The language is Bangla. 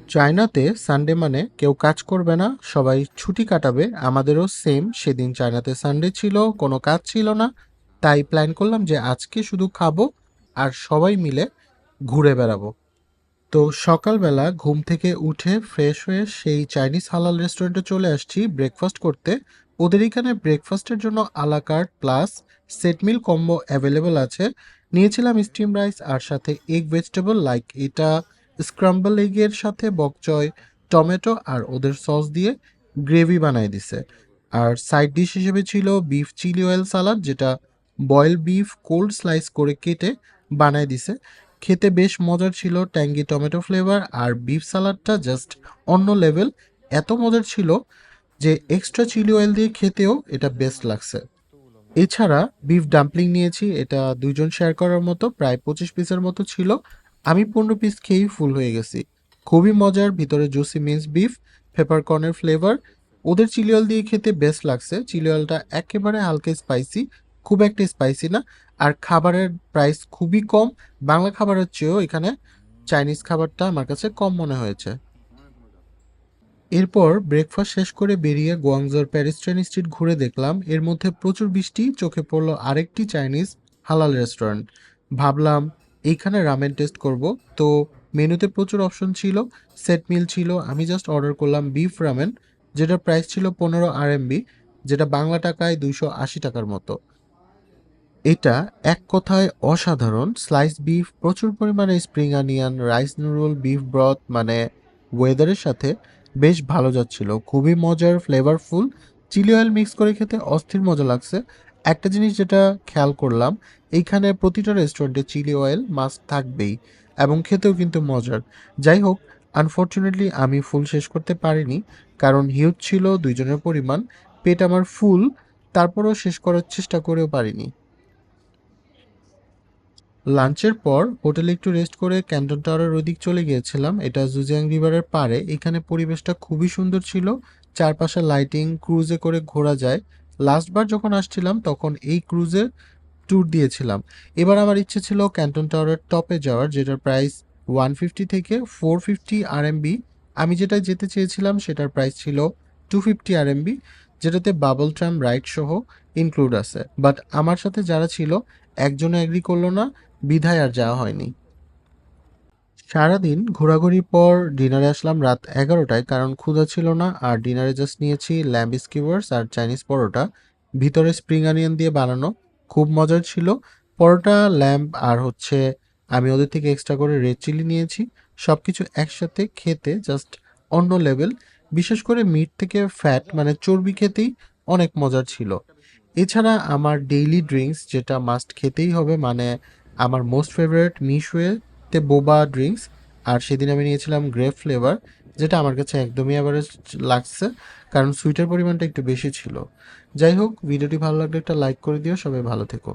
চায়নাতে সানডে মানে কেউ কাজ করবে না, সবাই ছুটি কাটাবে। আমাদেরও সেম, সেদিন চায়নাতে সানডে ছিল, কোনো কাজ ছিল না। তাই প্ল্যান করলাম যে আজকে শুধু খাবো আর সবাই মিলে ঘুরে বেড়াবো। তো সকালবেলা ঘুম থেকে উঠে ফ্রেশ হয়ে সেই চাইনিজ হালাল রেস্টুরেন্টে চলে আসছি ব্রেকফাস্ট করতে। ওদের এখানে ব্রেকফাস্টের জন্য আলা কার্ট প্লাস সেট মিল কম্বো অ্যাভেলেবল আছে। নিয়েছিলাম স্টিম রাইস আর সাথে এগ ভেজিটেবল, লাইক এটা স্ক্রাম্বল এগের সাথে বকচয়, টমেটো আর ওদের সস দিয়ে গ্রেভি বানায় দিছে। আর সাইড ডিশ হিসেবে ছিল বিফ চিলি অয়েল সালাদ, যেটা বয়েল বিফ কোল্ড স্লাইস করে কেটে বানায় দিছে। খেতে বেশ মজার ছিল, ট্যাঙ্গি টমেটো ফ্লেভার আর বিফ সালাডটা জাস্ট অন্য লেভেল। এত মজার ছিল যে এক্সট্রা চিলি অয়েল দিয়ে খেতেও এটা বেস্ট লাগছে। এছাড়া বিফ ডাম্পলিং নিয়েছি, এটা দুইজন শেয়ার করার মতো, প্রায় 25 পিসের মতো ছিল। আমি 15 পিস খেয়েই ফুল হয়ে গেছি। খুবই মজার, ভিতরে জুসি মিন্স বিফ, পেপারকর্নের ফ্লেভার। ওদের চিলি অয়েল দিয়ে খেতে বেস্ট লাগছে। চিলি অয়েলটা একেবারে হালকা স্পাইসি, খুব একটা স্পাইসি না। আর খাবারের প্রাইস খুবই কম। বাংলা খাবারের চেয়েও এখানে চাইনিজ খাবারটা আমার কাছে কম মনে হয়েছে। এরপর ব্রেকফাস্ট শেষ করে বেরিয়ে গোয়াংজোর প্যারিস্ট্রেন স্ট্রিট ঘুরে দেখলাম, এর মধ্যে প্রচুর বৃষ্টি, চোখে পড়লো আরেকটি চাইনিজ হালাল রেস্টুরেন্ট। ভাবলাম এইখানে রামেন টেস্ট করব। তো মেনুতে প্রচুর অপশন ছিল, সেট মিল ছিল। আমি জাস্ট অর্ডার করলাম বিফ রামেন, যেটার প্রাইস ছিল 15 RMB, যেটা বাংলা টাকায় 280 টাকার মতো। এটা এক কথায় অসাধারণ। স্লাইস বিফ, প্রচুর পরিমাণে spring onion, rice noodle, beef broth, মানে ওয়েদারের সাথে বেশ ভালো যাচ্ছিল। খুবই মজার, ফ্লেভারফুল। চিলি অয়েল মিক্স করে খেতে অস্থির মজা লাগছে। একটা জিনিস যেটা খেয়াল করলাম, এইখানে প্রতিটা রেস্টুরেন্টে চিলি অয়েল মাস্ট থাকবেই, এবং খেতেও কিন্তু মজার। যাই হোক, আনফর্চুনেটলি আমি ফুল শেষ করতে পারিনি, কারণ হিউজ ছিল দুইজনের পরিমাণ। পেট আমার ফুল, তারপরেও শেষ করার চেষ্টা করেও পারিনি। লাঞ্চের পর হোটেলে একটু রেস্ট করে ক্যান্টন টাওয়ারের ওদিক চলে গিয়েছিলাম। এটা জুজিয়াং রিভারের পাড়ে। এখানে পরিবেশটা খুবই সুন্দর ছিল, চারপাশে লাইটিং, ক্রুজে করে ঘোরা যায়। লাস্টবার যখন আসছিলাম তখন এই ক্রুজে ট্যুর দিয়েছিলাম। এবার আমার ইচ্ছে ছিল ক্যান্টন টাওয়ারের টপে যাওয়ার, যেটার প্রাইস 150 থেকে 450 RMB। আমি যেটা যেতে চেয়েছিলাম সেটার প্রাইস ছিল 250 RMB, যেটাতে বাবল ট্রাম রাইড সহ ইনক্লুড আছে। বাট আমার সাথে যারা ছিল একজনও এগ্রি করলো না, বিধায় আর যাওয়া হয়নি। সারাদিন ঘোরাঘুরির পর ডিনারে আসলাম রাত 11টায়, কারণ ক্ষুধা ছিল না। আর ডিনারে জাস্ট নিয়েছি ল্যাম্ব স্কিউয়ার্স আর চাইনিজ পরোটা, ভিতরে স্প্রিং অনিয়ন দিয়ে বানানো। খুব মজার ছিল পরোটা, ল্যাম্ব আর হচ্ছে আমি ওদের থেকে এক্সট্রা করে রেড চিলি নিয়েছি। সব কিছু একসাথে খেতে জাস্ট অন্য লেভেল। বিশেষ করে মিট থেকে ফ্যাট মানে চর্বি খেতেই অনেক মজার ছিল। এছাড়া আমার ডেইলি ড্রিঙ্কস যেটা মাস্ট খেতেই হবে, মানে আমার মোস্ট ফেভারিট মিশওয়েতে বোবা ড্রিঙ্কস। আর সেদিন আমি নিয়েছিলাম গ্রেপ ফ্লেভার, যেটা আমার কাছে একদমই অ্যাভারেজ লাগছে, কারণ সুইটের পরিমাণটা একটু বেশি ছিল। যাই হোক, ভিডিওটি ভালো লাগলে একটা লাইক করে দিও। সবাই ভালো থেকো।